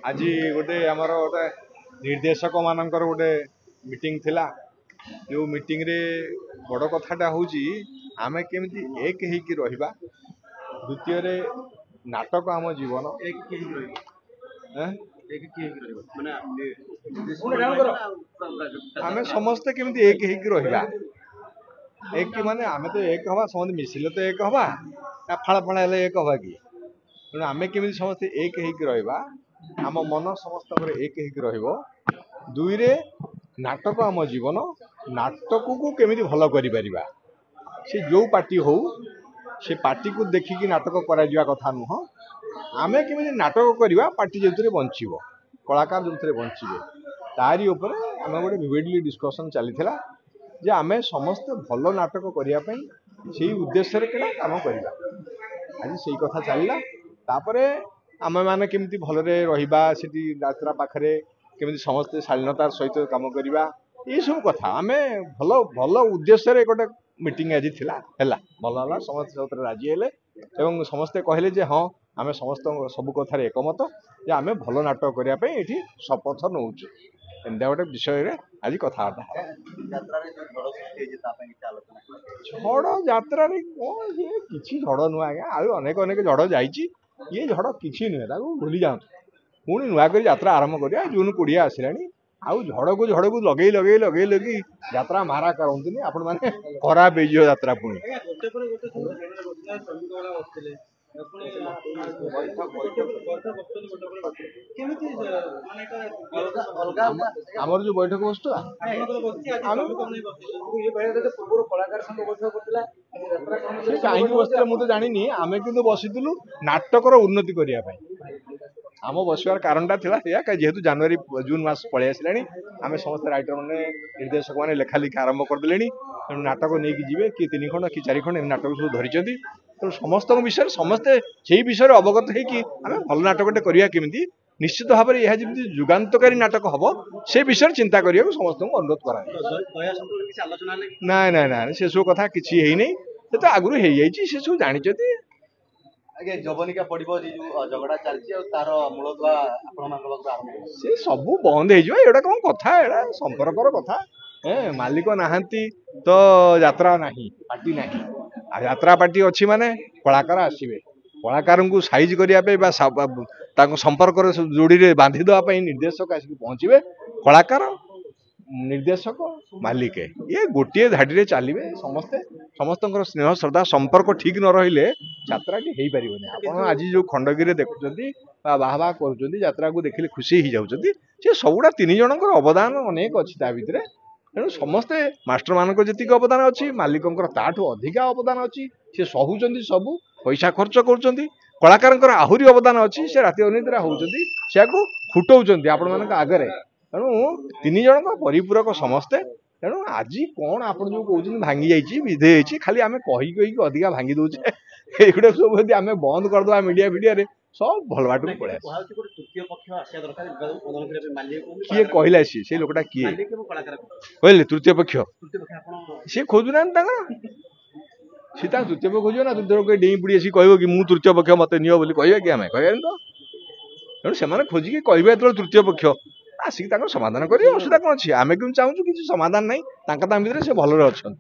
आज गोटे आमर गोटे निर्देशक मानकर गोटे मीटिंग थिला जो मीटिंग रे बड़ कथाटा हूँ आम केमी एक होगी रहा द्वितीय रे नाटक आम जीवन आम समस्ते केमी एक होगी रहा एक माने आम तो एक हवा समस्त मिसिले तो एक हवा फाड़ा फाड़ा एक हवा कि तेणु आम केमी समस्ते एक होगी रहा आम मन समस्त एक होगी दुई रे नाटक आम जीवन नाटक को केमी भल कर से जो पार्टी हो से पार्टी को देखिकी नाटक करा कथा नुह आम केमी नाटक करवा पार्टी जो बंचब कलाकार जो बंचे तारी उपर आम गोटे विविडली डिस्कसन चली जे आम समस्ते भल नाटक करने से उद्देश्य कम करवा आज से कथा चलला तापरे आम मैंने केमती भलरे रहिबा सेठी यात्रा पाखरे केमती समस्ते शालीनतार सहित काम करवा ये सब कथा आम भल भल उद्देश्य गोटे मीटिंग आज थिला हैला भल है समस्त सब राजी हेले एवं समस्ते कहले जे हाँ आम समस्त सब कथार एकमत जे आम भल नाटक करने ये शपथ नौचु एमती गोटे विषय आज कथबार्ता झड़ यात्रा कौन किसी झड़ नुह आज्ञा अनेक अनेक झड़ जाइए ये झड़ किसी नुहे भूली जाऊँ पुणी नुआ कर यात्रा आरंभ करिया जून 20 आसला आउ झड़ को लगे लगे लगे लगे यात्रा मारा करते आपण मैंने खराब हो यात्रा पुणी आमर जो बैठक बसुला कहीं बसते मुझे जानी आम कि बसीलु नाटकर उन्नति करने आम बसवार कारणटा था जेहेतु जनवरी जून मास पलि आसला आम समस्त राइटर मैंने निर्देशक मैंने लेखा लिखा आरंभ करदे तेणु नाटक नहीं कि किए 3 खंड कि 4 खंड नाटक सब धरी तेणु समस्त विषय समस्ते से विषय अवगत होम भल नाटकटे करवा केमी निश्चित भाव में यह जमी जुगान्तकारी नाटक हम से विषय चिंता करने को समस्त अनुरोध करा ना ना ना से सब कथा किसी है तो आगुरी से सब जानी आगे जवनिका पड़ो जो झगड़ा चलती तार मूलदुआ से सब बंद हो कौन कथा एड़ा संपर्कर कथा मालिक नहांती तो यात्रा नहीं पार्टी नहीं यात्रा पार्टी अच्छी माने कलाकार आसवे कलाकार को साइज करने संपर्क जोड़ी बांधि देवाई निर्देशक आसिक पहुँचे कलाकार निर्देशक मालिक ये गोटे धाड़ी चलिए समस्ते समस्त स्नेह श्रद्धा संपर्क ठीक न रही यात्राटी हो पार आज जो खंडगिरी देखुं बाहा कर को देखिले खुशी हो जाती सी सबुड़ा 3 जन अवदान अनेक अच्छी भितर तेणु समस्ते मास्टर मान जी अवदान अच्छी मालिक ताठू अधिका अवदान अच्छी सी सहूँ सबू पैसा खर्च कर कलाकार आहरी अवदान अच्छी से राति अनिद्रा होती फुटाऊँ आपण मान आगे तेणु 3 जन परिपूरक समस्ते तेणु आज कौन आप जो कहते भांगी जाइए विधे होती खाली आम कही अधिका भांगी दौचे ये सब यदि आम बंद करदे मीडिया भिडिया सब भल बाट पड़े किए कहला सी से लोकटा किए कहले तृतीय पक्ष सी खोजुना सी तृतीय पक्ष खोज ना तृतीय डेई पड़ी आसी कह कि मुझे तृतीय पक्ष मत नियो बोली कह कि आम कह तो तेणु से खोजिकी कहे जो तृतीय पक्ष आसिक समाधान करेंगे असुविधा कौन अच्छी आम क्यों चाहूँ किसी समाधान नहीं भर से भलरे अच्छा।